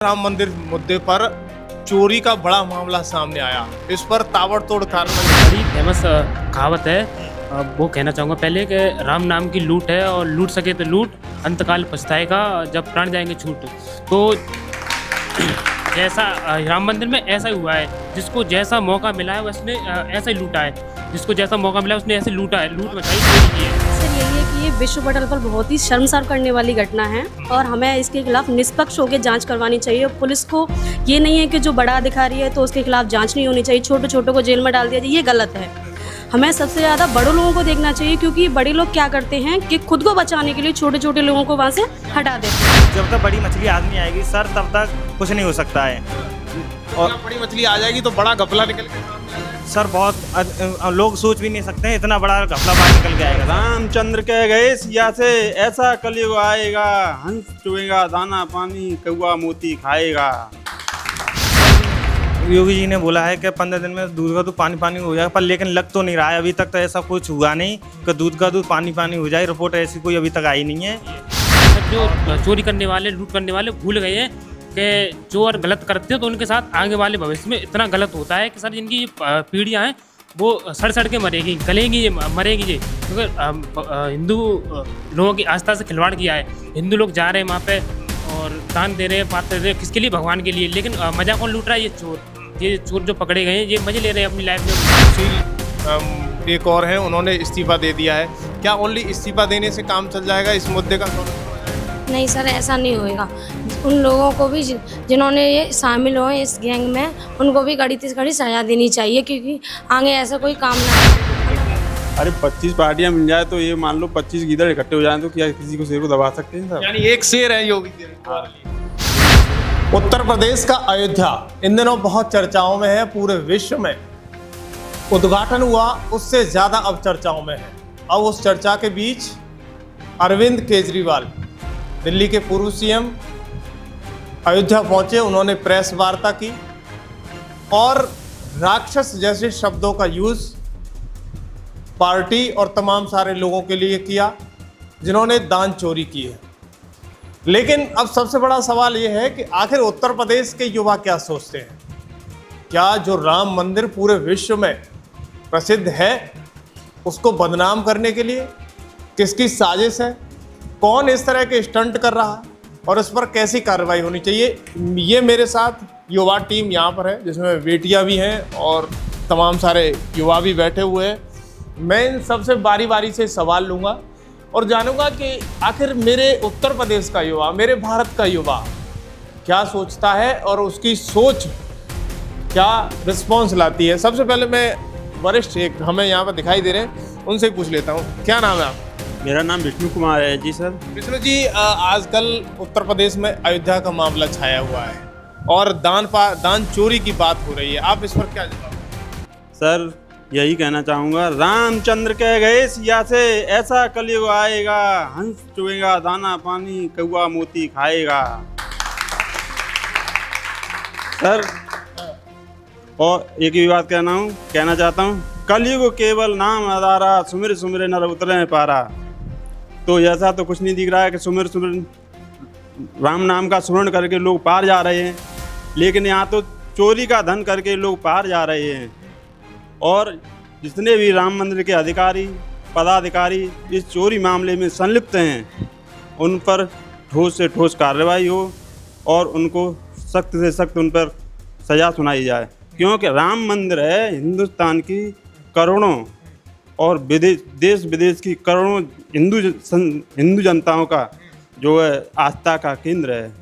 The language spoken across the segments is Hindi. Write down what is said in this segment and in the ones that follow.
राम मंदिर मुद्दे पर चोरी का बड़ा मामला सामने आया। इस पर ताबड़तोड़ कार्रवाई। बड़ी फेमस कहावत है। वो कहना चाहूँगा पहले कि राम नाम की लूट है और लूट सके तो लूट, अंतकाल पछताएगा जब प्राण जाएंगे छूट। तो जैसा राम मंदिर में ऐसा ही हुआ है, जिसको जैसा मौका मिला है उसने ऐसा ही लूटा है, जिसको जैसा मौका मिला उसने ऐसे लूटा है, लूट मचाई, चोरी की है। सर यही है कि ये विश्व पटल पर बहुत ही शर्मसार करने वाली घटना है और हमें इसके खिलाफ निष्पक्ष होकर जांच करवानी चाहिए। पुलिस को ये नहीं है कि जो बड़ा अधिकारी है तो उसके खिलाफ जांच नहीं होनी चाहिए, छोटे छोटों को जेल में डाल दिया जाए, ये गलत है। हमें सबसे ज़्यादा बड़ों लोगों को देखना चाहिए, क्योंकि बड़े लोग क्या करते हैं कि खुद को बचाने के लिए छोटे छोटे लोगों को वहाँ से हटा देते हैं। जब तक बड़ी मछली आदमी आएगी सर, तब तक कुछ नहीं हो सकता है। और बड़ी मछली आ जाएगी तो बड़ा घपला निकल के सर बहुत लोग सोच भी नहीं सकते हैं, इतना बड़ा घपला बाहर निकल के आएगा। रामचंद्र कह गए सिया से, ऐसा कलयुग आएगा, हंस चुएगा दाना पानी, कौआ मोती खाएगा। योगी जी ने बोला है कि 15 दिन में दूध का दूध पानी पानी हो जाएगा, पर लेकिन लग तो नहीं रहा है अभी तक। तो ऐसा कुछ हुआ नहीं कि दूध का दूध पानी पानी हो जाए। रिपोर्ट ऐसी कोई अभी तक आई नहीं है। जो चोरी करने वाले, लूट करने वाले भूल गए हैं कि जो और गलत करते हैं तो उनके साथ आगे वाले भविष्य में इतना गलत होता है कि सर जिनकी पीढ़ियाँ हैं वो सड़ सड़ के मरेगी, गलेंगी, मरेगी ये, क्योंकि हिंदू लोगों की आस्था से खिलवाड़ किया है। हिंदू लोग जा रहे हैं वहाँ पे और दान दे रहे हैं, पात्र दे रहे हैं, किसके लिए? भगवान के लिए। लेकिन मजा कौन लूट रहा है? ये चोर जो पकड़े गए हैं ये मजे ले रहे हैं अपनी लाइफ में। एक और है, उन्होंने इस्तीफा दे दिया है। क्या ओनली इस्तीफा देने से काम चल जाएगा? इस मुद्दे का नहीं सर, ऐसा नहीं होएगा। उन लोगों को भी जिन्होंने ये शामिल हो इस गैंग में, उनको भी कड़ी से कड़ी सजा देनी चाहिए, क्योंकि आगे ऐसा कोई काम ना हो। अरे 25 पार्टियां मिल जाए तो ये मान लो 25 गीदड़ इकट्ठे हो जाए तो क्या किसी को शेर को दबा सकते हैं सर? यानी एक शेर है योगी जी। उत्तर प्रदेश का अयोध्या इन दिनों बहुत चर्चाओं में है, पूरे विश्व में उद्घाटन हुआ उससे ज्यादा अब चर्चाओं में है। अब उस चर्चा के बीच अरविंद केजरीवाल, दिल्ली के पूर्व सीएम, अयोध्या पहुंचे। उन्होंने प्रेस वार्ता की और राक्षस जैसे शब्दों का यूज पार्टी और तमाम सारे लोगों के लिए किया जिन्होंने दान चोरी की है। लेकिन अब सबसे बड़ा सवाल यह है कि आखिर उत्तर प्रदेश के युवा क्या सोचते हैं? क्या जो राम मंदिर पूरे विश्व में प्रसिद्ध है उसको बदनाम करने के लिए किसकी साजिश है? कौन इस तरह के स्टंट कर रहा है और इस पर कैसी कार्रवाई होनी चाहिए? ये मेरे साथ युवा टीम यहाँ पर है, जिसमें बेटियाँ भी हैं और तमाम सारे युवा भी बैठे हुए हैं। मैं इन सबसे बारी बारी से सवाल लूँगा और जानूंगा कि आखिर मेरे उत्तर प्रदेश का युवा, मेरे भारत का युवा क्या सोचता है और उसकी सोच क्या रिस्पॉन्स लाती है। सबसे पहले मैं वरिष्ठ एक हमें यहाँ पर दिखाई दे रहे हैं, उनसे ही पूछ लेता हूँ। क्या नाम है आप? मेरा नाम विष्णु कुमार है जी सर। विष्णु जी, आजकल उत्तर प्रदेश में अयोध्या का मामला छाया हुआ है और दान चोरी की बात हो रही है, आप इस पर क्या जवाब? सर यही कहना चाहूँगा, रामचंद्र कह गए सिया से, ऐसा कलयुग आएगा, हंस चुएगा दाना पानी, कौआ मोती खाएगा। सर और एक ही बात कहना चाहता हूँ, कलयुग केवल नाम आधारा, सुमिर सुमिर नर उतरे पारा। तो ऐसा तो कुछ नहीं दिख रहा है कि सुमिर सुमिर राम नाम का स्मरण करके लोग पार जा रहे हैं, लेकिन यहाँ तो चोरी का धन करके लोग पार जा रहे हैं। और जितने भी राम मंदिर के अधिकारी पदाधिकारी इस चोरी मामले में संलिप्त हैं, उन पर ठोस से ठोस कार्रवाई हो और उनको सख्त से सख्त उन पर सज़ा सुनाई जाए, क्योंकि राम मंदिर है हिंदुस्तान की करोड़ों और देश विदेश की करोड़ों हिंदू जनताओं का जो है आस्था का केंद्र है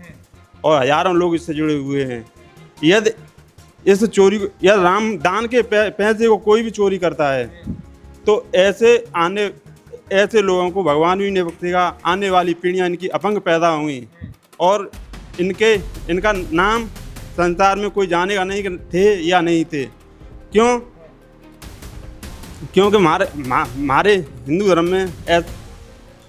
और हजारों लोग इससे जुड़े हुए हैं। यदि इस चोरी को या राम दान के पैसे को कोई भी चोरी करता है तो ऐसे लोगों को भगवान भी नहीं बख्शेगा। आने वाली पीढ़ियाँ इनकी अपंग पैदा होंगी और इनका नाम संसार में कोई जानेगा नहीं कि थे या नहीं थे। क्योंकि हमारे हिंदू धर्म में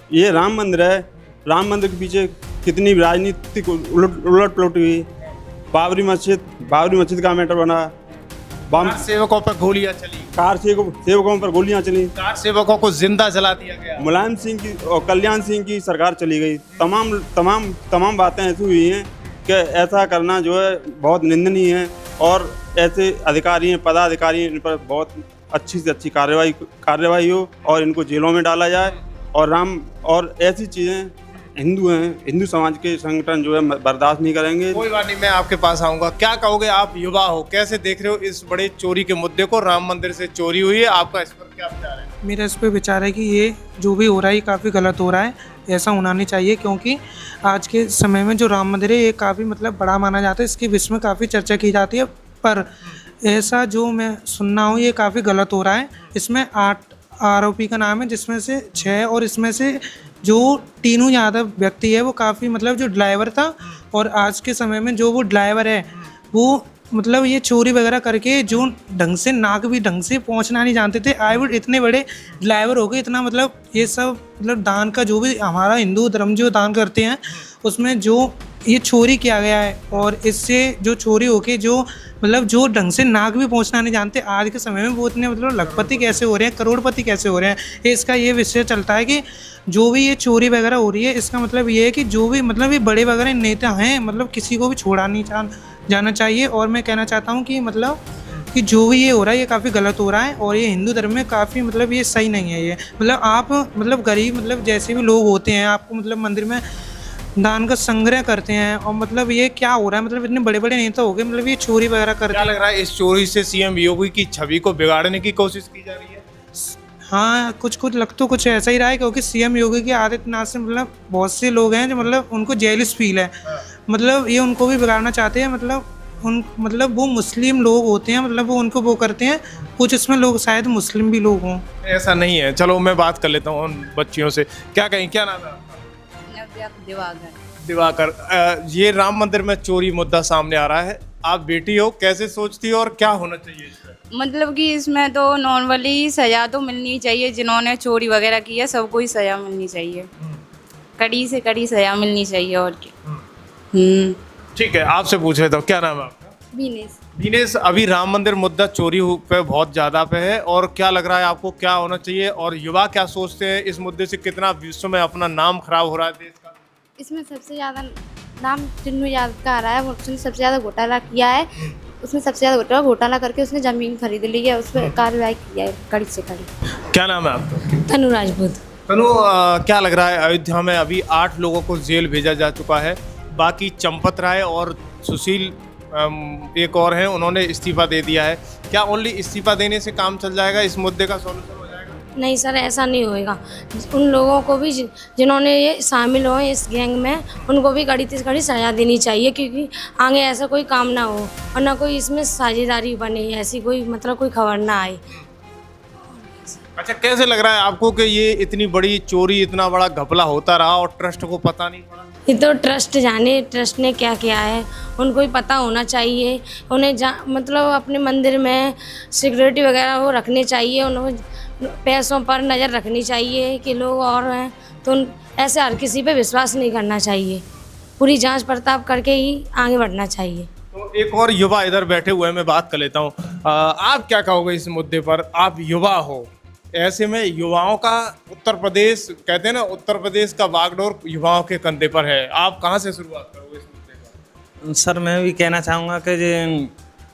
ये राम मंदिर है। राम मंदिर के पीछे कितनी राजनीतिक उलट पलट हुई। बाबरी मस्जिद का मैटर बना, कार सेवकों पर गोलियां चली, कार सेवकों पर गोलियां चली, कार सेवकों को जिंदा जला दिया गया, मुलायम सिंह की और कल्याण सिंह की सरकार चली गई। तमाम बातें ऐसी हुई हैं कि ऐसा करना जो है बहुत निंदनीय है, और ऐसे अधिकारी हैं, पदाधिकारी हैं, इन पर बहुत अच्छी से अच्छी कार्रवाई हो और इनको जेलों में डाला जाए। और ऐसी चीज़ें हिंदू हैं, हिंदू समाज के संगठन जो है बर्दाश्त नहीं करेंगे। कोई बात नहीं, मैं आपके पास आऊंगा। क्या कहोगे, आप युवा हो, कैसे देख रहे हो इस बड़े चोरी के मुद्दे को? राम मंदिर से चोरी हुई है, आपका इस पर क्या विचार है? मेरा इस पे विचार है कि ये जो भी हो रहा है ये काफ़ी गलत हो रहा है, ऐसा होना नहीं चाहिए, क्योंकि आज के समय में जो राम मंदिर है ये काफ़ी मतलब बड़ा माना जाता है, इसके विश्व में काफ़ी चर्चा की जाती है, पर ऐसा जो मैं सुनना हूँ ये काफ़ी गलत हो रहा है। इसमें 8 आरोपी का नाम है, जिसमें से 6, और इसमें से जो तीनों यादव व्यक्ति है वो काफ़ी मतलब जो ड्राइवर था, और आज के समय में जो वो ड्राइवर है वो मतलब ये चोरी वगैरह करके जो ढंग से नाक भी ढंग से पहुंचना नहीं जानते थे, आए वो इतने बड़े ड्राइवर हो गए। इतना मतलब ये सब मतलब दान का जो भी हमारा हिंदू धर्म जो दान करते हैं उसमें जो ये चोरी किया गया है, और इससे जो चोरी होके जो मतलब जो ढंग से नाक भी पहुंचना नहीं जानते आज के समय में वो इतने मतलब लखपति कैसे हो रहे हैं, करोड़पति कैसे हो रहे हैं। इसका ये विषय चलता है कि जो भी ये चोरी वगैरह हो रही है इसका मतलब ये है कि जो भी मतलब ये बड़े वगैरह नेता हैं मतलब किसी को भी छोड़ा नहीं जाना चाहिए। और मैं कहना चाहता हूँ कि मतलब कि जो भी ये हो रहा है ये काफ़ी गलत हो रहा है, और ये हिंदू धर्म में काफ़ी मतलब ये सही नहीं है। ये मतलब आप मतलब गरीब मतलब जैसे भी लोग होते हैं आपको मतलब मंदिर में दान का संग्रह करते हैं, और मतलब ये क्या हो रहा है, मतलब इतने बड़े बड़े नेता हो गए मतलब ये चोरी वगैरह करते क्या हैं। लग रहा है इस चोरी से सीएम योगी की छवि को बिगाड़ने की कोशिश की जा रही है? हाँ, कुछ लग तो कुछ ऐसा ही रहा है, क्योंकि सीएम योगी की आदित्यनाथ से मतलब बहुत से लोग हैं जो मतलब उनको जेलिस फील है, मतलब ये उनको भी बिगाड़ना चाहते हैं। मतलब वो मुस्लिम लोग होते हैं, मतलब वो उनको वो करते हैं, कुछ इसमें लोग शायद मुस्लिम भी लोग हों। ऐसा नहीं है। चलो मैं बात कर लेता हूँ उन बच्चियों से। क्या कहें, क्या नाम है आपका? दिवाकर। ये राम मंदिर में चोरी मुद्दा सामने आ रहा है, आप बेटी हो, कैसे सोचती हो और क्या होना चाहिए इसमें? मतलब कि इसमें तो नॉर्मली सज़ा तो मिलनी चाहिए, जिन्होंने चोरी वगैरह की है सबको ही सज़ा मिलनी चाहिए, कड़ी से कड़ी सज़ा मिलनी चाहिए। और क्या। ठीक है, आपसे पूछ रहे थे, क्या नाम है आपका? दिनेश, अभी राम मंदिर मुद्दा चोरी पे बहुत ज़्यादा पे है, और क्या लग रहा है आपको, क्या होना चाहिए, और युवा क्या सोचते हैं इस मुद्दे से? कितना विश्व में अपना नाम खराब हो रहा है देश का? इसमें सबसे ज़्यादा नाम चिन्नू यादव का आ रहा है, उसने सबसे ज़्यादा घोटाला किया है, उसने सबसे ज़्यादा घोटाला करके उसने ज़मीन खरीद ली है, उस पर कार्रवाई की है कड़ी से कड़ी। क्या नाम है आपका? तनु राजपूत। तनु, क्या लग रहा है अयोध्या में अभी 8 लोगों को जेल भेजा जा चुका है, बाकी चंपत राय और सुशील एक और हैं, उन्होंने इस्तीफा दे दिया है। क्या ओनली इस्तीफा देने से काम चल जाएगा, इस मुद्दे का सॉल्यूशन हो जाएगा? नहीं सर, ऐसा नहीं होएगा। उन लोगों को भी जिन्होंने ये शामिल हो इस गैंग में उनको भी कड़ी से कड़ी सजा देनी चाहिए, क्योंकि आगे ऐसा कोई काम ना हो और ना कोई इसमें साझेदारी बने, ऐसी कोई मतलब कोई खबर ना आए। अच्छा, कैसे लग रहा है आपको कि ये इतनी बड़ी चोरी, इतना बड़ा घपला होता रहा और ट्रस्ट को पता नहीं पड़ा? ये तो ट्रस्ट जाने ट्रस्ट ने क्या किया है, उनको ही पता होना चाहिए। उन्हें मतलब अपने मंदिर में सिक्योरिटी वगैरह वो रखनी चाहिए, उन्हें पैसों पर नज़र रखनी चाहिए कि लोग और हैं, तो ऐसे हर किसी पे विश्वास नहीं करना चाहिए, पूरी जांच पड़ताल करके ही आगे बढ़ना चाहिए। तो एक और युवा इधर बैठे हुए हैं, मैं बात कर लेता हूँ। आप क्या कहोगे इस मुद्दे पर? आप युवा हो, ऐसे में युवाओं का उत्तर प्रदेश, कहते हैं ना उत्तर प्रदेश का बागडोर युवाओं के कंधे पर है, आप कहाँ से शुरुआत करोगे इस मुद्दे पर? सर मैं भी कहना चाहूँगा कि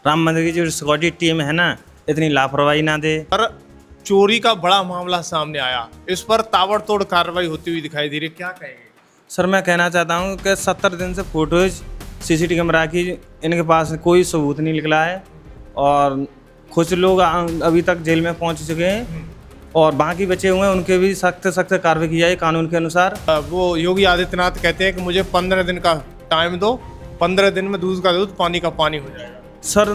राम मंदिर की जो सिक्योरिटी टीम है ना, इतनी लापरवाही ना दे। पर चोरी का बड़ा मामला सामने आया, इस पर ताबड़तोड़ कार्रवाई होती हुई दिखाई दे रही है, क्या कहेंगे? सर मैं कहना चाहता हूँ कि 70 दिन से फोटोज सीसीटीवी कैमरा की इनके पास कोई सबूत नहीं निकला है, और कुछ लोग अभी तक जेल में पहुँच चुके हैं, और बाकी बचे हुए हैं उनके भी सख्त कार्रवाई की जाए कानून के अनुसार। वो योगी आदित्यनाथ कहते हैं कि मुझे 15 दिन का टाइम दो, 15 दिन में दूध का दूध पानी का पानी हो जाएगा। सर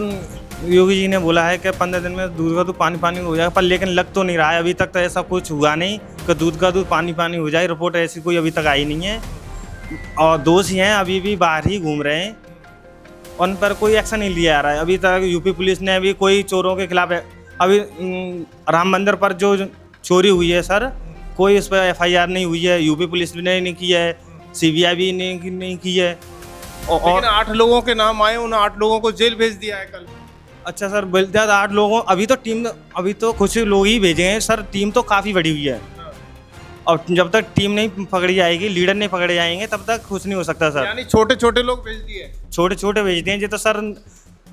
योगी जी ने बोला है कि 15 दिन में दूध का दूध पानी हो जाएगा, पर लेकिन लग तो नहीं रहा है, अभी तक तो ऐसा कुछ हुआ नहीं कि दूध का दूध पानी हो जाए। रिपोर्ट ऐसी कोई अभी तक आई नहीं है, और दोषी हैं अभी भी बाहर ही घूम रहे हैं, उन पर कोई एक्शन नहीं लिया जा रहा है। अभी तक यूपी पुलिस ने अभी कोई चोरों के खिलाफ, अभी राम मंदिर पर जो चोरी हुई है सर, कोई उस पर FIR नहीं हुई है, यूपी पुलिस ने नहीं की है, CBI भी नहीं की है। और 8 लोगों के नाम आए, उन 8 लोगों को जेल भेज दिया है कल। अच्छा सर, बोलते 8 लोगों, अभी तो कुछ लोग ही भेजे हैं सर, टीम तो काफ़ी बड़ी हुई है, और जब तक टीम नहीं पकड़ी जाएगी, लीडर नहीं पकड़े जाएंगे, तब तक कुछ नहीं हो सकता सर। यानी छोटे छोटे लोग भेज दिए, छोटे छोटे भेजते हैं ये तो सर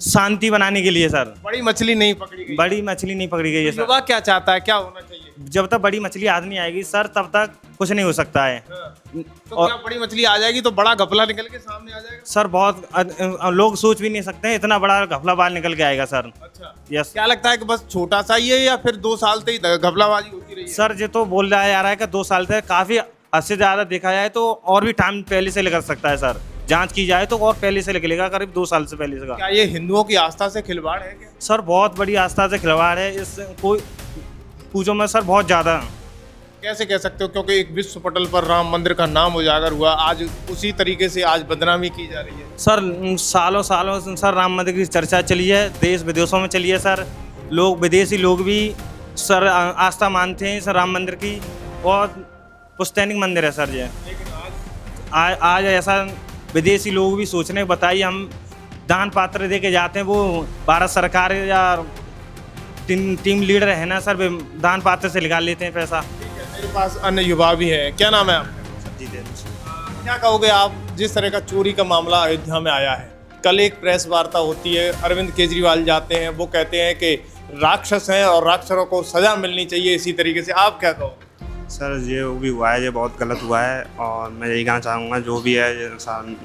शांति बनाने के लिए सर। बड़ी मछली नहीं पकड़ी गई। बड़ी मछली नहीं पकड़ी गई है सर। युवा क्या चाहता है, क्या होना चाहिए? जब तक बड़ी मछली हाथ नहीं आएगी सर, तब तक कुछ नहीं हो सकता है। तो और- क्या बड़ी मछली आ जाएगी तो बड़ा घपला निकल के सामने आ जाएगा? सर बहुत लोग सोच भी नहीं सकते हैं इतना बड़ा घपला बाल निकल के आएगा सर। अच्छा, यस क्या लगता है कि बस छोटा सा ही है या फिर 2 साल से ही घपलाबाजी होती रही है? सर, ये तो बोल रहा है आ रहा है कि 2 साल से काफ़ी हद से ज़्यादा देखा जाए तो और भी टाइम पहले से निकल सकता है सर। जांच की जाए तो और पहले से निकलेगा, करीब 2 साल से पहले से का। क्या ये हिंदुओं की आस्था से खिलवाड़ है क्या? सर बहुत बड़ी आस्था से खिलवाड़ है, इस कोई पूछो में सर बहुत ज़्यादा। कैसे कह सकते हो? क्योंकि एक विश्व पटल पर राम मंदिर का नाम उजागर हुआ, आज उसी तरीके से आज बदनामी की जा रही है। सर सालों सालों से सर राम मंदिर की चर्चा चली है, देश विदेशों में चली है सर। लोग विदेशी लोग भी सर आस्था मानते हैं सर राम मंदिर की, बहुत पुस्तैनिक मंदिर है सर ये। आज ऐसा विदेशी लोग भी सोच रहे हैं, बताइए हम दान पात्र दे के जाते हैं, वो भारत सरकार या टीम लीडर है ना सर, वे दान पात्र से निकाल लेते हैं पैसा। मेरे पास अन्य युवा भी हैं, क्या नाम है आपका? क्या कहोगे आप, जिस तरह का चोरी का मामला अयोध्या में आया है, कल एक प्रेस वार्ता होती है, अरविंद केजरीवाल जाते हैं, वो कहते हैं कि राक्षस हैं और राक्षसों को सजा मिलनी चाहिए, इसी तरीके से आप क्या कहोगे? सर ये भी हुआ है, ये बहुत गलत हुआ है और मैं यही कहना चाहूँगा जो भी है ये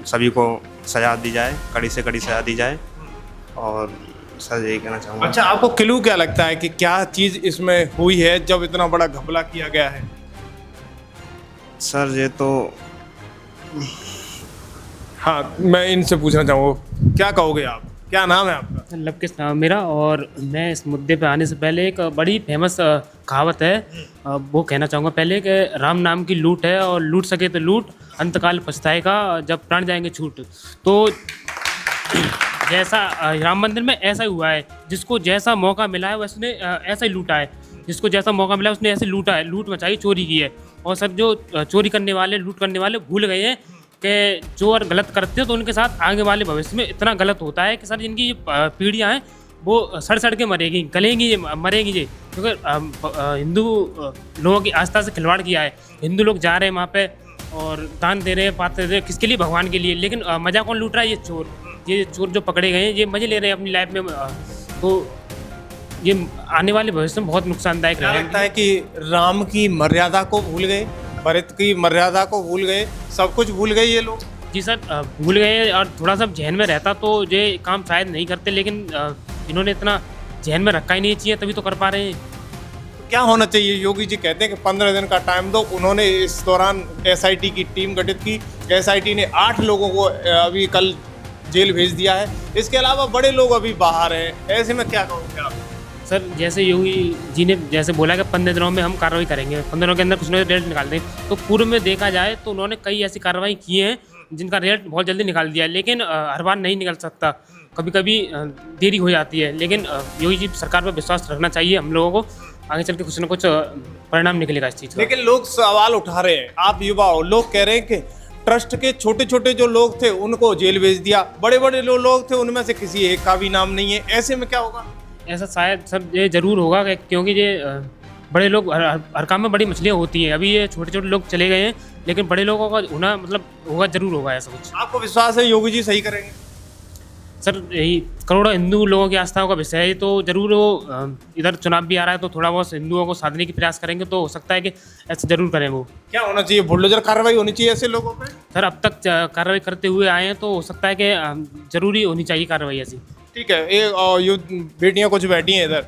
सभी को सजा दी जाए, कड़ी से कड़ी सजा दी जाए और सर यही कहना चाहूँगा। अच्छा, आपको क्लू क्या लगता है कि क्या चीज़ इसमें हुई है जब इतना बड़ा घपला किया गया है? सर ये तो हाँ, मैं इनसे पूछना चाहूँगा, क्या कहोगे आप, क्या नाम है आपका? लवकेश नाम है मेरा। और मैं इस मुद्दे पे आने से पहले एक बड़ी फेमस कहावत है, वो कहना चाहूँगा पहले कि राम नाम की लूट है और लूट सके तो लूट, अंतकाल पछताएगा जब प्राण जाएंगे छूट। तो जैसा राम मंदिर में ऐसा ही हुआ है, जिसको जैसा मौका मिला है उसने ऐसा ही लूटा है, जिसको जैसा मौका मिला उसने ऐसे लूटा है, लूट मचाई, चोरी की है। और सर जो चोरी करने वाले, लूट करने वाले भूल गए हैं कि जो और गलत करते हैं तो उनके साथ आगे वाले भविष्य में इतना गलत होता है कि सर जिनकी पीढ़ियाँ हैं वो सड़ सड़ के मरेगी, गलेंगी, ये मरेंगी ये, क्योंकि हिंदू लोगों की आस्था से खिलवाड़ किया है। हिंदू लोग जा रहे हैं वहाँ पे और दान दे रहे हैं, पात्र दे रहे हैं, किसके लिए? भगवान के लिए। लेकिन मज़ा कौन लूट रहा है? ये चोर जो पकड़े गए हैं ये मज़े ले रहे हैं अपनी लाइफ में। तो ये आने वाले भविष्य में बहुत नुकसानदायक क्या रहेगा। लगता है कि राम की मर्यादा को भूल गए, भरत की मर्यादा को भूल गए, सब कुछ भूल गए ये लोग? जी सर, भूल गए और थोड़ा सा जहन में रहता तो ये काम शायद नहीं करते, लेकिन इन्होंने इतना जहन में रखा ही नहीं चाहिए, तभी तो कर पा रहे हैं। तो क्या होना चाहिए? योगी जी कहते हैं कि 15 दिन का टाइम दो, उन्होंने इस दौरान एसआईटी की टीम गठित की, एसआईटी ने 8 लोगों को अभी कल जेल भेज दिया है, इसके अलावा बड़े लोग अभी बाहर हैं, ऐसे में क्या कहोगे आप? सर जैसे योगी जी ने जैसे बोला कि 15 दिनों में हम कार्रवाई करेंगे, 15 दिनों के अंदर कुछ ना कुछ रिजल्ट निकाल दें, तो पूर्व में देखा जाए तो उन्होंने कई ऐसी कार्रवाई की हैं जिनका रिजल्ट बहुत जल्दी निकाल दिया है, लेकिन हर बार नहीं निकल सकता, कभी कभी देरी हो जाती है। लेकिन योगी जी सरकार पर विश्वास रखना चाहिए हम लोगों को, आगे चल के कुछ ना कुछ परिणाम निकलेगा इस चीज़ का। लेकिन लोग सवाल उठा रहे हैं, आप युवा हो, लोग कह रहे हैं कि ट्रस्ट के छोटे छोटे जो लोग थे उनको जेल भेज दिया, बड़े बड़े लोग थे उनमें से किसी एक का भी नाम नहीं है, ऐसे में क्या होगा? ऐसा शायद सर ये ज़रूर होगा क्योंकि ये बड़े लोग हर काम में बड़ी मछलियाँ होती हैं। अभी ये छोटे छोटे लोग चले गए हैं, लेकिन बड़े लोगों का होना मतलब होगा, ज़रूर होगा ऐसा कुछ। आपको विश्वास है योगी जी सही करेंगे? सर यही करोड़ों हिंदू लोगों की आस्थाओं का विषय है, तो ज़रूर वो इधर चुनाव भी आ रहा है तो थोड़ा बहुत हिंदुओं को साधने की प्रयास करेंगे, तो हो सकता है कि ऐसे ज़रूर करें वो। क्या होना चाहिए? बुलडोजर कार्रवाई होनी चाहिए ऐसे लोगों पे? सर अब तक कार्रवाई करते हुए आए हैं तो हो सकता है कि ज़रूरी होनी चाहिए कार्रवाई ऐसी। ठीक है, ये बेटियां कुछ बैठी हैं इधर,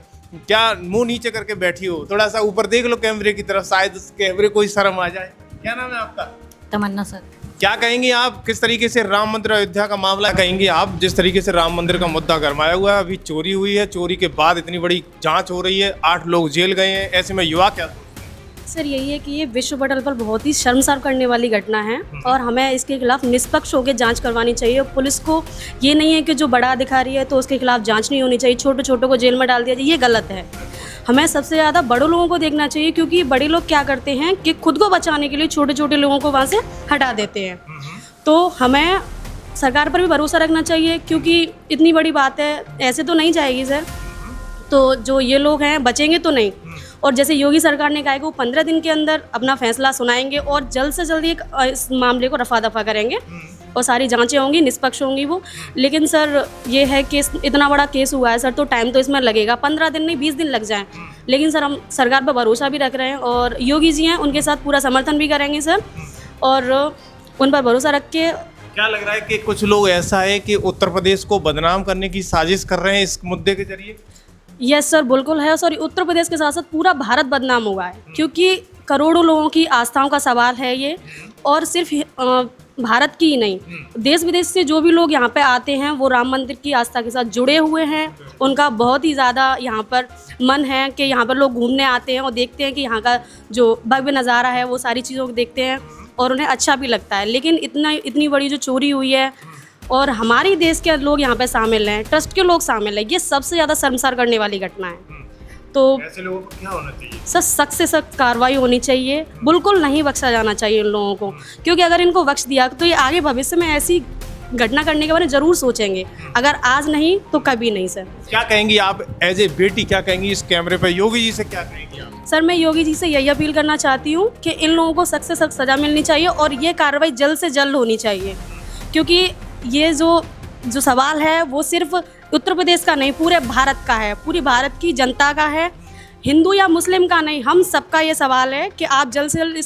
क्या मुंह नीचे करके बैठी हो? थोड़ा सा ऊपर देख लो कैमरे की तरफ, शायद कैमरे को ही शर्म आ जाए। क्या नाम है आपका? तमन्ना सर। क्या कहेंगे आप, किस तरीके से राम मंदिर अयोध्या का मामला कहेंगे आप, जिस तरीके से राम मंदिर का मुद्दा गरमाया हुआ है, अभी चोरी हुई है, चोरी के बाद इतनी बड़ी जांच हो रही है, 8 लोग जेल गए हैं, ऐसे में युवा क्या? सर यही है कि ये विश्व पटल पर बहुत ही शर्मसार करने वाली घटना है और हमें इसके खिलाफ निष्पक्ष होकर जांच करवानी चाहिए। पुलिस को ये नहीं है कि जो बड़ा अधिकारी है तो उसके खिलाफ जांच नहीं होनी चाहिए, छोटे छोटों को जेल में डाल दिया जाए, ये गलत है। हमें सबसे ज़्यादा बड़े लोगों को देखना चाहिए, क्योंकि बड़े लोग क्या करते हैं कि खुद को बचाने के लिए छोटे छोटे लोगों को वहाँ से हटा देते हैं। तो हमें सरकार पर भी भरोसा रखना चाहिए, क्योंकि इतनी बड़ी बात है, ऐसे तो नहीं जाएगी सर। तो जो ये लोग हैं बचेंगे तो नहीं, और जैसे योगी सरकार ने कहा है कि वो 15 दिन के अंदर अपना फैसला सुनाएंगे और जल्द से जल्द एक इस मामले को रफा दफा करेंगे और सारी जांचें होंगी, निष्पक्ष होंगी वो। लेकिन सर ये है कि इतना बड़ा केस हुआ है सर, तो टाइम तो इसमें लगेगा, 15 दिन नहीं 20 दिन लग जाएं। लेकिन सर हम सरकार पर भरोसा भी रख रहे हैं और योगी जी हैं, उनके साथ पूरा समर्थन भी करेंगे सर, और उन पर भरोसा रख के। क्या लग रहा है कि कुछ लोग ऐसा है कि उत्तर प्रदेश को बदनाम करने की साजिश कर रहे हैं इस मुद्दे के जरिए? यस सर, बिल्कुल है सर। उत्तर प्रदेश के साथ साथ पूरा भारत बदनाम हुआ है, क्योंकि करोड़ों लोगों की आस्थाओं का सवाल है ये, और सिर्फ भारत की ही नहीं, देश विदेश से जो भी लोग यहाँ पे आते हैं वो राम मंदिर की आस्था के साथ जुड़े हुए हैं। उनका बहुत ही ज़्यादा यहाँ पर मन है कि यहाँ पर लोग घूमने आते हैं और देखते हैं कि यहाँ का जो भव्य नज़ारा है वो सारी चीज़ों को देखते हैं और उन्हें अच्छा भी लगता है। लेकिन इतनी बड़ी जो चोरी हुई है और हमारे देश के लोग यहाँ पे शामिल हैं, ट्रस्ट के लोग शामिल हैं, ये सबसे ज़्यादा शर्मसार करने वाली घटना है। तो ऐसे लोगों को क्या होना चाहिए? सर सख्त से सख्त कार्रवाई होनी चाहिए, बिल्कुल नहीं बख्शा जाना चाहिए इन लोगों को, क्योंकि अगर इनको बख्श दिया तो ये आगे भविष्य में ऐसी घटना करने के बारे में ज़रूर सोचेंगे, अगर आज नहीं तो कभी नहीं सर। क्या कहेंगी आप एज ए बेटी, क्या कहेंगी इस कैमरे पर योगी जी से, क्या कहेंगी आप? सर मैं योगी जी से यही अपील करना चाहती हूँ कि इन लोगों को सख्त से सख्त सज़ा मिलनी चाहिए और ये कार्रवाई जल्द से जल्द होनी चाहिए, क्योंकि ये जो सवाल है वो सिर्फ उत्तर प्रदेश का नहीं, पूरे भारत का है, पूरी भारत की जनता का है, हिंदू या मुस्लिम का नहीं, हम सबका ये सवाल है कि आप जल्द से जल्द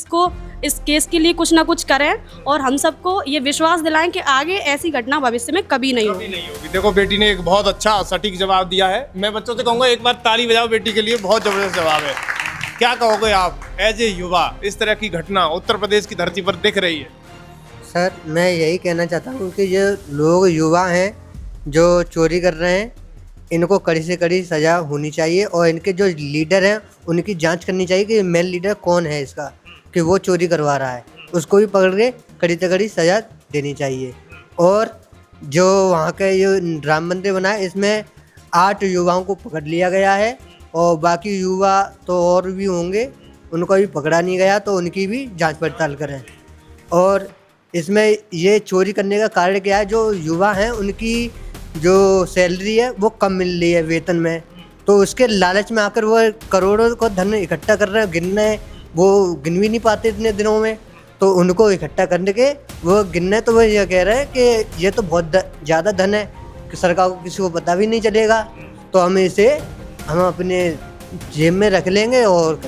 इस केस के लिए कुछ ना कुछ करें और हम सबको ये विश्वास दिलाएं कि आगे ऐसी घटना भविष्य में कभी नहीं होगी। देखो बेटी ने एक बहुत अच्छा सटीक जवाब दिया है। मैं बच्चों से कहूँगा एक बार ताली बजाओ बेटी के लिए, बहुत ज़बरदस्त जवाब है। क्या कहोगे आप एज ए युवा, इस तरह की घटना उत्तर प्रदेश की धरती पर दिख रही है? सर मैं यही कहना चाहता हूँ कि जो लोग युवा हैं जो चोरी कर रहे हैं, इनको कड़ी से कड़ी सज़ा होनी चाहिए और इनके जो लीडर हैं उनकी जांच करनी चाहिए कि मेन लीडर कौन है इसका, कि वो चोरी करवा रहा है, उसको भी पकड़ के कड़ी से कड़ी सज़ा देनी चाहिए। और जो वहाँ का जो राम मंदिर बना है इसमें 8 युवाओं को पकड़ लिया गया है और बाकी युवा तो और भी होंगे, उनको भी पकड़ा नहीं गया, तो उनकी भी जांच पड़ताल करें। और इसमें ये चोरी करने का कारण क्या है, जो युवा हैं उनकी जो सैलरी है वो कम मिल रही है वेतन में, तो उसके लालच में आकर वो करोड़ों को धन इकट्ठा कर रहे हैं, वो गिन भी नहीं पाते इतने दिनों में, तो उनको इकट्ठा करने के वो गिनने, तो वो ये कह रहे हैं कि ये तो बहुत ज़्यादा धन है कि सरकार को किसी को पता भी नहीं चलेगा, तो हम अपने जेब में रख लेंगे और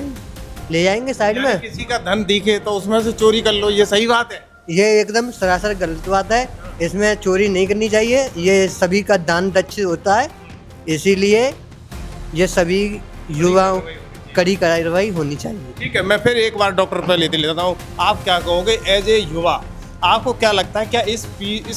ले जाएंगे साइड में। किसी का धन दिखे तो उसमें से चोरी कर लो, ये सही बात है? ये एकदम सरासर गलत बात है, इसमें चोरी नहीं करनी चाहिए, ये सभी का दान दक्ष होता है, इसीलिए ये सभी युवाओं कड़ी कार्रवाई होनी चाहिए। ठीक है, मैं फिर एक बार डॉक्टर पर लेता हूँ। आप क्या कहोगे एज ए युवा, आपको क्या लगता है, क्या इस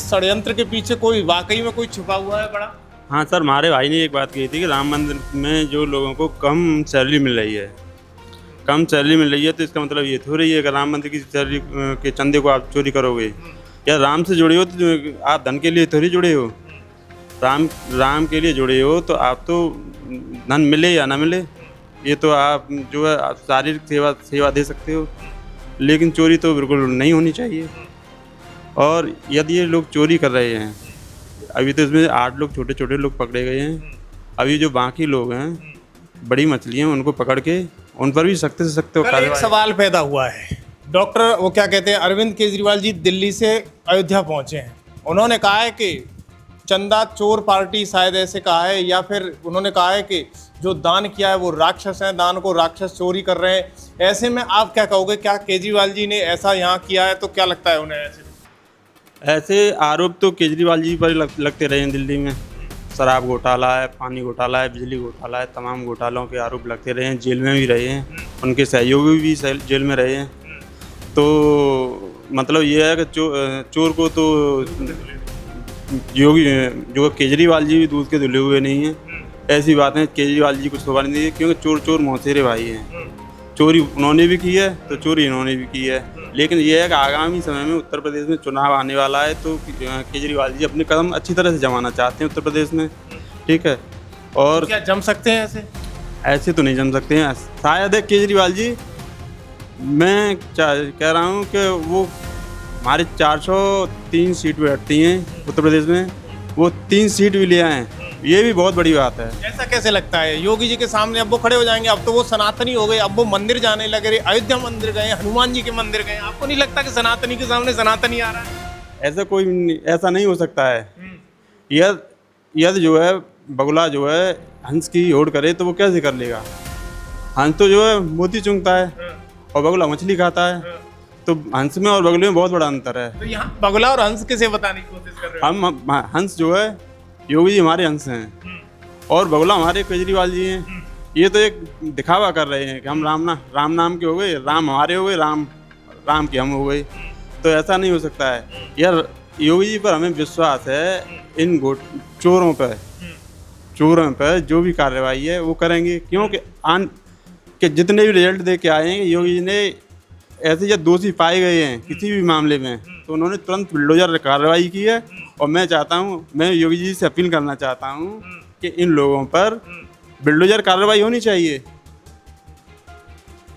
षड्यंत्र के पीछे कोई वाकई में कोई छुपा हुआ है बड़ा? हाँ सर, हमारे भाई ने एक बात कही थी कि राम मंदिर में जो लोगों को कम सैलरी मिल रही है, तो इसका मतलब ये थोड़ी है कि राम मंदिर की सैलरी के चंदे को आप चोरी करोगे। या राम से जुड़े हो तो आप धन के लिए थोड़ी जुड़े हो, राम के लिए जुड़े हो, तो आप तो धन मिले या ना मिले, ये तो आप जो है शारीरिक सेवा दे सकते हो, लेकिन चोरी तो बिल्कुल नहीं होनी चाहिए। और यदि ये लोग चोरी कर रहे हैं, अभी तो इसमें 8 लोग छोटे छोटे लोग पकड़े गए हैं, अभी जो बाकी लोग हैं बड़ी मछलियाँ, उनको पकड़ के उन पर भी सख्त से सख्त एक सवाल पैदा हुआ है। डॉक्टर वो क्या कहते हैं, अरविंद केजरीवाल जी दिल्ली से अयोध्या पहुंचे हैं, उन्होंने कहा है कि चंदा चोर पार्टी, शायद ऐसे कहा है, या फिर उन्होंने कहा है कि जो दान किया है वो राक्षस हैं, दान को राक्षस चोरी कर रहे हैं। ऐसे में आप क्या कहोगे, क्या केजरीवाल जी ने ऐसा यहाँ किया है, तो क्या लगता है उन्हें? ऐसे आरोप तो केजरीवाल जी पर लगते रहे हैं दिल्ली में, शराब घोटाला है, पानी घोटाला है, बिजली घोटाला है, तमाम घोटालों के आरोप लगते रहे हैं, जेल में भी रहे हैं, उनके सहयोगी भी जेल में रहे हैं। तो मतलब ये है कि चोर को तो जो केजरीवाल जी भी दूध के धुले हुए नहीं हैं, ऐसी बातें केजरीवाल जी को शोभा नहीं दी, क्योंकि चोर मौसेरे भाई हैं, चोरी उन्होंने भी की है तो चोरी इन्होंने भी की है। लेकिन यह है कि आगामी समय में उत्तर प्रदेश में चुनाव आने वाला है, तो केजरीवाल जी अपने कदम अच्छी तरह से जमाना चाहते हैं उत्तर प्रदेश में, ठीक है। और क्या जम सकते हैं ऐसे तो नहीं जम सकते हैं शायद है केजरीवाल जी। मैं कह रहा हूँ कि वो हमारे 403 सीट बैठती हैं उत्तर प्रदेश में, वो 3 सीट भी ले आए ये भी बहुत बड़ी बात है। ऐसा कैसे लगता है? योगी जी के सामने अब वो खड़े हो जाएंगे, अब तो वो सनातनी हो गए, अब वो मंदिर जाने लगे, रे अयोध्या मंदिर गए, हनुमान जी के मंदिर गए, आपको नहीं लगता कि सनातनी के सामने सनातनी आ रहा है? ऐसा नहीं हो सकता है। यदि जो है बगुला जो है हंस की होड़ करे तो वो कैसे कर लेगा? हंस तो जो है मोती चुंगता है और बगुला मछली खाता है, तो हंस में और बगुले में बहुत बड़ा अंतर है। तो यहाँ बगुला और हंस किसे बताने की कोशिश कर रहे हो? हम हंस जो है योगी जी हमारे हंस हैं और बगुला हमारे केजरीवाल जी हैं। ये तो एक दिखावा कर रहे हैं कि हम राम नाम के हो गए, राम हमारे हो गए, राम के हम हो गए। तो ऐसा नहीं हो सकता है यार। योगी जी पर हमें विश्वास है, इन चोरों पर जो भी कार्रवाई है वो करेंगे, क्योंकि कि जितने भी रिजल्ट दे के आए हैं योगी जी ने ऐसे जब दोषी पाए गए हैं किसी भी मामले में तो उन्होंने तुरंत बुलडोजर कार्रवाई की है। और मैं योगी जी से अपील करना चाहता हूँ कि इन लोगों पर बुलडोजर कार्रवाई होनी चाहिए,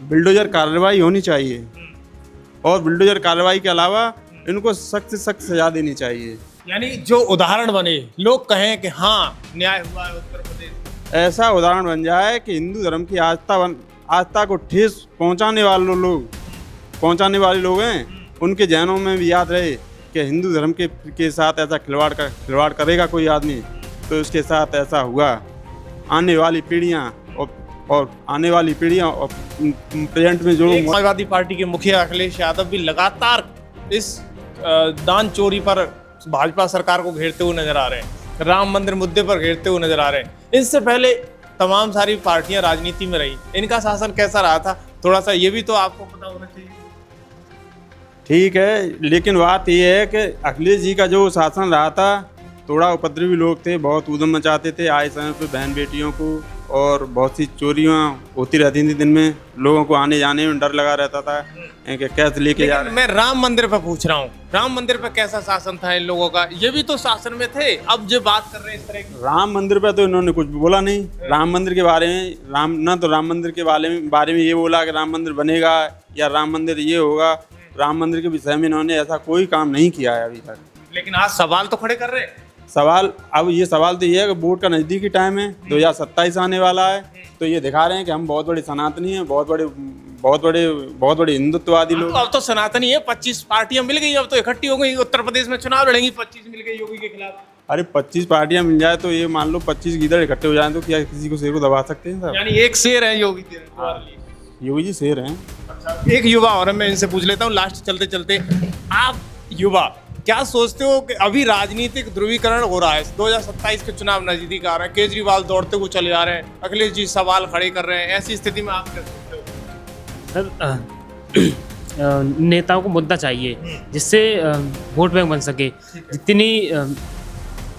बुलडोजर कार्रवाई होनी चाहिए और बुलडोजर कार्रवाई के अलावा इनको सख्त से सख्त सजा देनी चाहिए। यानी जो उदाहरण बने, लोग कहें कि हाँ न्याय हुआ है उत्तर प्रदेश, ऐसा उदाहरण बन जाए कि हिंदू धर्म की आस्था को ठेस पहुंचाने वाले लोग हैं, उनके जहनों में भी याद रहे कि हिंदू धर्म के साथ ऐसा खिलवाड़ करेगा कोई आदमी तो उसके साथ ऐसा हुआ। आने वाली पीढ़ियाँ और प्रेजेंट में जो समाजवादी पार्टी के मुखिया अखिलेश यादव भी लगातार इस दान चोरी पर भाजपा सरकार को घेरते हुए नजर आ रहे हैं, राम मंदिर मुद्दे पर घेरते हुए नजर आ रहे हैं। इससे पहले तमाम सारी पार्टियां राजनीति में रही, इनका शासन कैसा रहा था? थोड़ा सा ये भी तो आपको पता होना चाहिए। ठीक है, लेकिन बात यह है कि अखिलेश जी का जो शासन रहा था थोड़ा उपद्रवी लोग थे, बहुत ऊधम मचाते थे, आए समय पे बहन बेटियों को, और बहुत सी चोरियां होती रहती थी। दिन में लोगों को आने जाने में डर लगा रहता था कि कैसे लेके जा रहे हैं। मैं राम मंदिर पर पूछ रहा हूँ, राम मंदिर पर कैसा शासन था इन लोगों का? ये भी तो शासन में थे, अब जो बात कर रहे हैं इस तरह की। राम मंदिर पर तो इन्होंने कुछ भी बोला नहीं। राम मंदिर के बारे में राम मंदिर के बारे में ये बोला कि राम मंदिर बनेगा या राम मंदिर ये होगा। राम मंदिर के विषय में इन्होंने ऐसा कोई काम नहीं किया है अभी तक। लेकिन आज सवाल तो खड़े कर रहे हैं। सवाल तो ये है कि वोट का नज़दीकी टाइम है, 2027 आने वाला है, तो ये दिखा रहे हैं कि हम बहुत बड़े सनातनी हैं, बहुत बड़े हिंदुत्ववादी लोग। अब तो सनातनी है, 25 पार्टियां मिल गई, अब तो इकट्ठी हो गई, उत्तर प्रदेश में चुनाव लड़ेंगी, 25 मिल गई योगी के खिलाफ। अरे 25 पार्टियां मिल जाए तो ये मान लो 25 गीदड़ इकट्ठे हो जाए तो क्या किसी को शेर को दबा सकते हैं? यानी एक शेर है योगी जी शेर हैं। एक युवा और मैं इनसे पूछ लेता हूँ लास्ट चलते चलते, आप युवा क्या सोचते हो कि अभी राजनीतिक ध्रुवीकरण हो रहा है, 2027 के चुनाव नजदीक आ रहे हैं, केजरीवाल दौड़ते हुए चले जा रहे हैं, अखिलेश जी सवाल खड़े कर रहे हैं, ऐसी स्थिति में आप क्या सोचते हो? सर नेताओं को मुद्दा चाहिए जिससे वोट बैंक बन सके। जितनी एक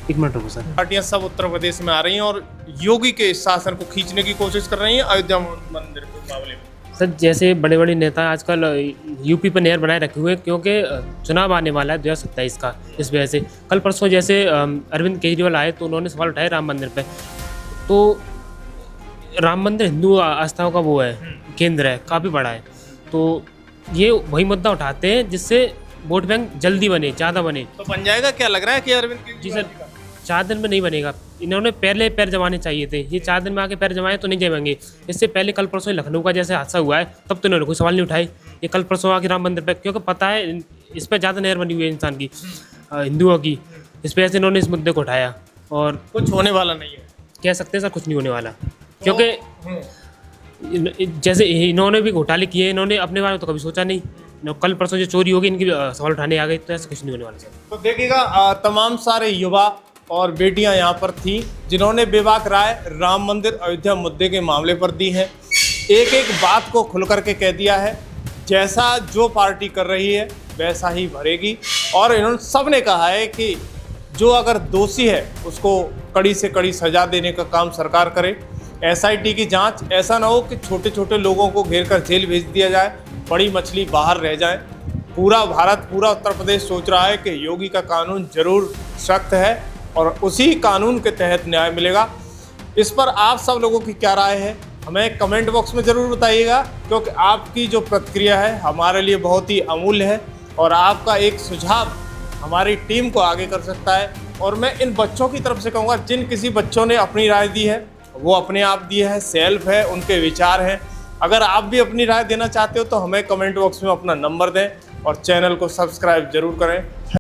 मिनट रुको सर। पार्टियां सब उत्तर प्रदेश में आ रही हैं और योगी के शासन को खींचने की कोशिश कर रही हैं अयोध्या मंदिर के मामले में। सर जैसे बड़े बड़े नेता आजकल यूपी पर नहर बनाए रखे हुए हैं, क्योंकि चुनाव आने वाला है 2027 का। इस वजह से कल परसों जैसे अरविंद केजरीवाल आए तो उन्होंने सवाल उठाए राम मंदिर पे। तो राम मंदिर हिंदू आस्थाओं का वो है, केंद्र है, काफ़ी बड़ा है। तो ये वही मुद्दा उठाते हैं जिससे वोट बैंक जल्दी बने, ज़्यादा बने। तो बन जाएगा क्या लग रहा है कि अरविंद केजरीवाल? जी सर, 4 दिन में नहीं बनेगा। इन्होंने पहले पैर जमाने चाहिए थे, ये 4 दिन में आके पैर जमाए तो नहीं जमेंगे। इससे पहले कल परसों लखनऊ का जैसे हादसा हुआ है तब तो इन्होंने कोई सवाल नहीं उठाए। ये कल परसों आके राम मंदिर पर, क्योंकि पता है इस पर ज़्यादा नहर बनी हुई है इंसान की, हिंदुओं की, इस वजह से इन्होंने इस मुद्दे को उठाया। और कुछ होने वाला नहीं है, कह सकते हैं सर, कुछ नहीं होने वाला, क्योंकि जैसे इन्होंने भी घोटाले किए, इन्होंने अपने बारे में तो कभी सोचा नहीं। कल परसों जो चोरी होगी इनकी सवाल उठाने आ गए, तो ऐसा कुछ नहीं होने वाला सर। तो देखिएगा तमाम सारे युवा और बेटियां यहाँ पर थी जिन्होंने बेबाक राय राम मंदिर अयोध्या मुद्दे के मामले पर दी है। एक एक बात को खुल करके कह दिया है, जैसा जो पार्टी कर रही है वैसा ही भरेगी। और इन्होंने सब ने कहा है कि जो अगर दोषी है उसको कड़ी से कड़ी सजा देने का काम सरकार करे। SIT की जांच, ऐसा ना हो कि छोटे छोटे लोगों को घेर कर जेल भेज दिया जाए, बड़ी मछली बाहर रह जाए। पूरा भारत, पूरा उत्तर प्रदेश सोच रहा है कि योगी का कानून जरूर सख्त है और उसी कानून के तहत न्याय मिलेगा। इस पर आप सब लोगों की क्या राय है हमें कमेंट बॉक्स में ज़रूर बताइएगा, क्योंकि आपकी जो प्रतिक्रिया है हमारे लिए बहुत ही अमूल्य है। और आपका एक सुझाव हमारी टीम को आगे कर सकता है। और मैं इन बच्चों की तरफ से कहूँगा, जिन किसी बच्चों ने अपनी राय दी है वो अपने आप दी है, सेल्फ है, उनके विचार हैं। अगर आप भी अपनी राय देना चाहते हो तो हमें कमेंट बॉक्स में अपना नंबर दें और चैनल को सब्सक्राइब जरूर करें।